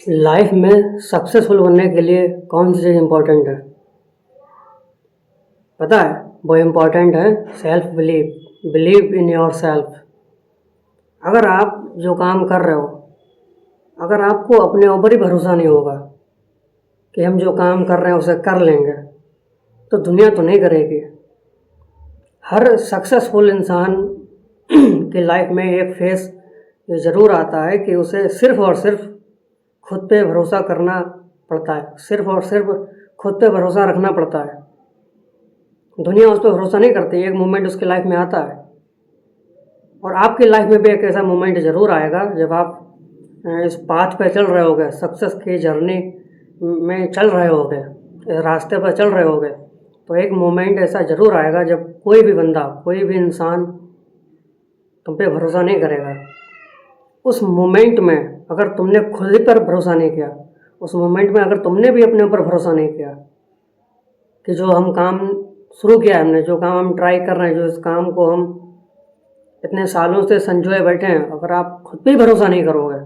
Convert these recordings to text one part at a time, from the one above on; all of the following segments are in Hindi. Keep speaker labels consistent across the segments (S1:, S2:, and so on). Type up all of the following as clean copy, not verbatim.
S1: लाइफ में सक्सेसफुल बनने के लिए कौन सी चीज़ इम्पोर्टेंट है पता है? वो इम्पोर्टेंट है self believe. Believe in your self. अगर आप जो काम कर रहे हो, अगर आपको अपने ऊपर ही भरोसा नहीं होगा कि हम जो काम कर रहे हैं उसे कर लेंगे, तो दुनिया तो नहीं करेगी। हर सक्सेसफुल इंसान की लाइफ में एक फेस ये ज़रूर आता है कि उसे सिर्फ़ और सिर्फ खुद पे भरोसा करना पड़ता है, सिर्फ़ और सिर्फ खुद पे भरोसा रखना पड़ता है। दुनिया उस पर भरोसा नहीं करती। एक मोमेंट उसकी लाइफ में आता है, और आपकी लाइफ में भी एक ऐसा मोमेंट ज़रूर आएगा जब आप इस पाथ पे चल रहे होगे, सक्सेस की जर्नी में चल रहे होगे, इस रास्ते पर चल रहे होगे, तो एक मोमेंट ऐसा ज़रूर आएगा जब कोई भी बंदा, कोई भी इंसान तुम पे भरोसा नहीं करेगा। उस मोमेंट में अगर तुमने खुद ही पर भरोसा नहीं किया, उस मोमेंट में अगर तुमने भी अपने ऊपर भरोसा नहीं किया कि जो हम काम शुरू किया है हमने, जो काम हम ट्राई कर रहे हैं, जो इस काम को हम इतने सालों से संजोए बैठे हैं, अगर आप खुद पे ही भरोसा नहीं करोगे,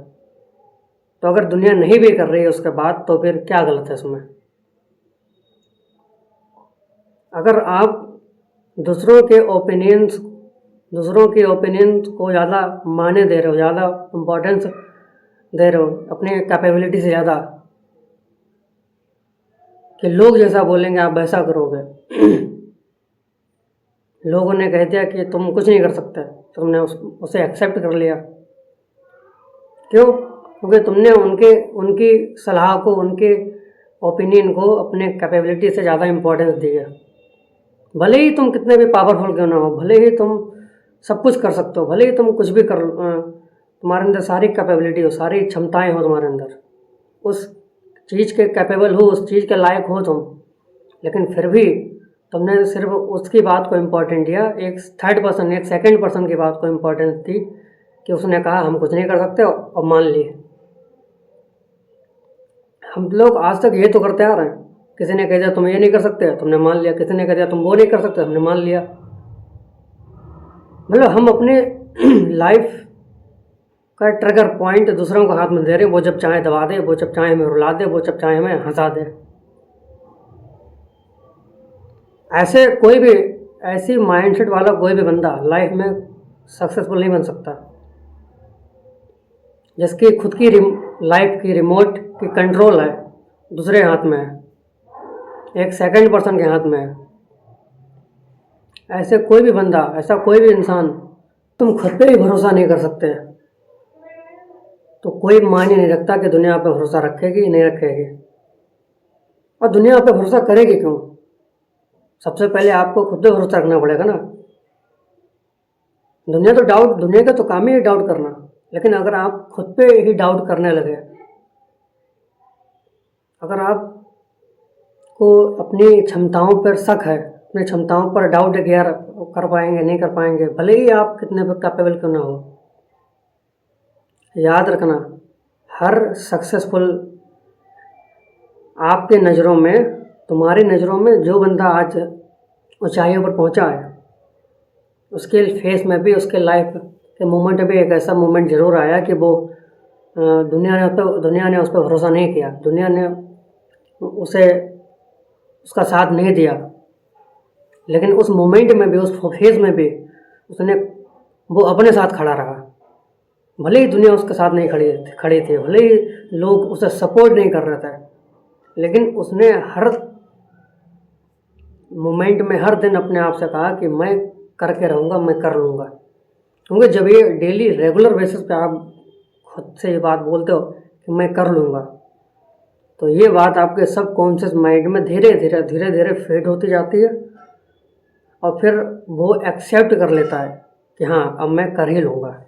S1: तो अगर दुनिया नहीं भी कर रही है उसके बाद, तो फिर क्या गलत है इसमें? अगर आप दूसरों के ओपिनियंस को ज़्यादा माने दे रहे हो, ज़्यादा इम्पोर्टेंस दे रहे हो अपने कैपेबिलिटी से ज़्यादा, कि लोग जैसा बोलेंगे आप वैसा करोगे। लोगों ने कह दिया कि तुम कुछ नहीं कर सकते, तुमने उसे एक्सेप्ट कर लिया। क्यों? क्योंकि तुमने उनकी सलाह को, उनके ओपिनियन को अपने कैपेबिलिटी से ज़्यादा इम्पोर्टेंस दी है। भले ही तुम कितने भी पावरफुल क्यों ना हो, भले ही तुम सब कुछ कर सकते हो, भले ही तुम कुछ भी कर, तुम्हारे अंदर सारी कैपेबिलिटी हो, सारी क्षमताएं हो तुम्हारे अंदर, उस चीज़ के कैपेबल हो, उस चीज़ के लायक हो तुम, लेकिन फिर भी तुमने सिर्फ उसकी बात को इम्पोर्टेंट दिया, एक थर्ड पर्सन, एक सेकंड पर्सन की बात को इम्पोर्टेंस दी कि उसने कहा हम कुछ नहीं कर सकते, और मान लिए। हम लोग आज तक ये तो करते आ रहे हैं, किसी ने कह दिया तुम ये नहीं कर सकते, तुमने मान लिया। किसी ने कह दिया तुम वो नहीं कर सकते, हमने मान लिया। मतलब हम अपने लाइफ का ट्रिगर पॉइंट दूसरों को हाथ में दे रहे हैं। वो जब चाहे दबा दे, वो जब चाहे हमें रुला दे, वो जब चाहे हमें हंसा दे। ऐसी माइंडसेट वाला कोई भी बंदा लाइफ में सक्सेसफुल नहीं बन सकता, जिसकी खुद की लाइफ की रिमोट की कंट्रोल है दूसरे हाथ में है, एक सेकंड पर्सन के हाथ में है। ऐसे कोई भी बंदा, ऐसा कोई भी इंसान, तुम खुद पे ही भरोसा नहीं कर सकते, तो कोई मायने नहीं रखता कि दुनिया पे भरोसा रखेगी नहीं रखेगी। और दुनिया पे भरोसा करेगी क्यों? सबसे पहले आपको खुद पे भरोसा रखना पड़ेगा ना। दुनिया का तो काम ही है डाउट करना, लेकिन अगर आप खुद पे ही डाउट करने लगे, अगर आपको अपनी क्षमताओं पर शक है, अपनी क्षमताओं पर डाउट है कि यार कर पाएंगे नहीं कर पाएंगे, भले ही आप कितने कैपेबल क्यों ना हो, याद रखना हर सक्सेसफुल आपके नज़रों में, तुम्हारी नज़रों में जो बंदा आज ऊंचाइयों पर पहुंचा है, उसके फेस में भी, उसके लाइफ के मोमेंट में भी एक ऐसा मोमेंट ज़रूर आया कि वो दुनिया ने उस पर भरोसा नहीं किया, दुनिया ने उसका साथ नहीं दिया, लेकिन उस मोमेंट में भी, उस फेज में भी वो अपने साथ खड़ा रहा। भले ही दुनिया उसके साथ नहीं खड़ी थी, भले ही लोग उसे सपोर्ट नहीं कर रहे थे, लेकिन उसने हर मोमेंट में, हर दिन अपने आप से कहा कि मैं करके रहूँगा, मैं कर लूँगा। क्योंकि जब ये डेली रेगुलर बेसिस पे आप खुद से ये बात बोलते हो कि मैं कर लूँगा, तो ये बात आपके सबकॉन्शियस माइंड में धीरे धीरे फेड होती जाती है, और फिर वो एक्सेप्ट कर लेता है कि हाँ अब मैं कर ही लूँगा।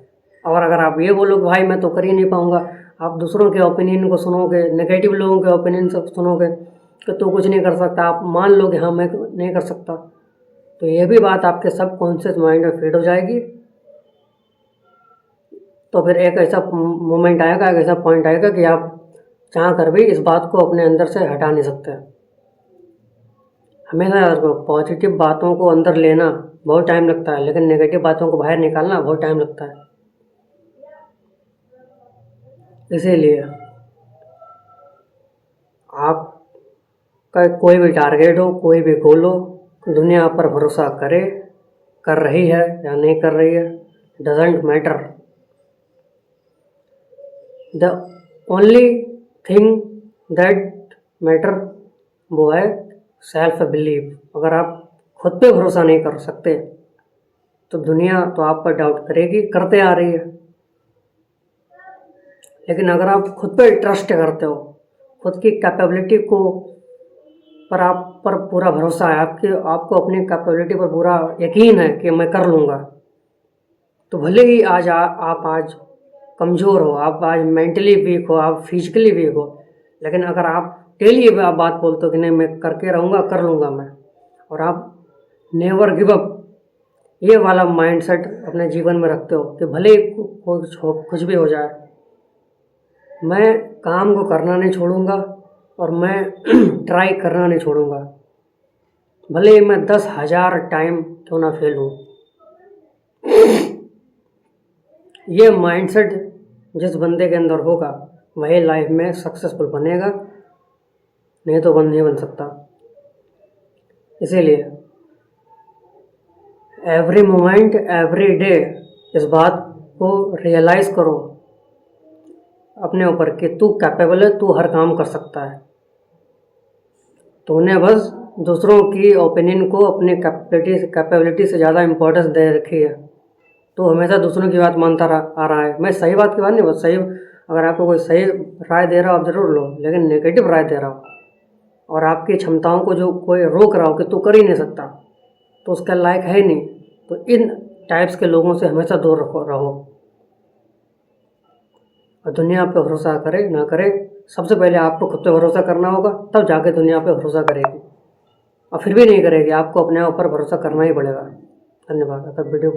S1: और अगर आप ये बोलोगे भाई मैं तो कर ही नहीं पाऊँगा, आप दूसरों के ओपिनियन को सुनोगे, नेगेटिव लोगों के ओपिनियन से सुनोगे कि तू कुछ नहीं कर सकता, आप मान लोगे हाँ मैं नहीं कर सकता, तो ये भी बात आपके सबकॉन्शियस माइंड में फीड हो जाएगी। तो फिर एक ऐसा मोमेंट आएगा, एक ऐसा पॉइंट आएगा कि आप चाह कर भी इस बात को अपने अंदर से हटा नहीं सकते। हमेशा याद रखो, पॉजिटिव बातों को अंदर लेना बहुत टाइम लगता है, लेकिन नेगेटिव बातों को बाहर निकालना बहुत टाइम लगता है। इसीलिए आपका कोई भी टारगेट हो, कोई भी गोल हो, दुनिया पर भरोसा कर रही है या नहीं कर रही है, doesn't matter. The only thing that matter वो है सेल्फ बिलीव। अगर आप खुद पे भरोसा नहीं कर सकते तो दुनिया तो आप पर डाउट करेगी, करते आ रही है। लेकिन अगर आप खुद पे ट्रस्ट करते हो, खुद की कैपेबिलिटी को पर आप पर पूरा भरोसा है, आपको अपनी कैपेबिलिटी पर पूरा यकीन है कि मैं कर लूँगा, तो भले ही आप आज कमज़ोर हो, आप आज मेंटली वीक हो, आप फिजिकली वीक हो, लेकिन अगर आप डेली आप बात बोलते हो कि नहीं मैं करके रहूँगा, कर लूँगा मैं, और आप नेवर गिव अप ये वाला माइंडसेट अपने जीवन में रखते हो कि भले ही कुछ भी हो जाए, मैं काम को करना नहीं छोड़ूंगा और मैं ट्राई करना नहीं छोड़ूंगा, भले ही मैं 10,000 टाइम क्यों ना फेल हूँ। ये माइंडसेट जिस बंदे के अंदर होगा वही लाइफ में सक्सेसफुल बनेगा, नहीं तो नहीं बन सकता। इसीलिए एवरी मोमेंट एवरी डे इस बात को रियलाइज़ करो अपने ऊपर कि तू कैपेबल है, तू हर काम कर सकता है। तूने बस दूसरों की ओपिनियन को अपनी कैपेबिलिटी से ज़्यादा इम्पोर्टेंस दे रखी है। तो हमेशा दूसरों की बात मानता आ रहा है। मैं सही बात की बात नहीं, बस सही, अगर आपको कोई सही राय दे रहा हो आप ज़रूर लो, लेकिन नेगेटिव राय दे रहा हो और आपकी क्षमताओं को जो कोई रोक रहा हो कि तू कर ही नहीं सकता, तो उसका लायक है ही नहीं। तो इन टाइप्स के लोगों से हमेशा दूर रहो। और दुनिया पे भरोसा करे ना करे, सबसे पहले आपको खुद पे भरोसा करना होगा, तब जाके दुनिया पे भरोसा करेगी। और फिर भी नहीं करेगी, आपको अपने ऊपर भरोसा करना ही पड़ेगा। धन्यवाद। अगर वीडियो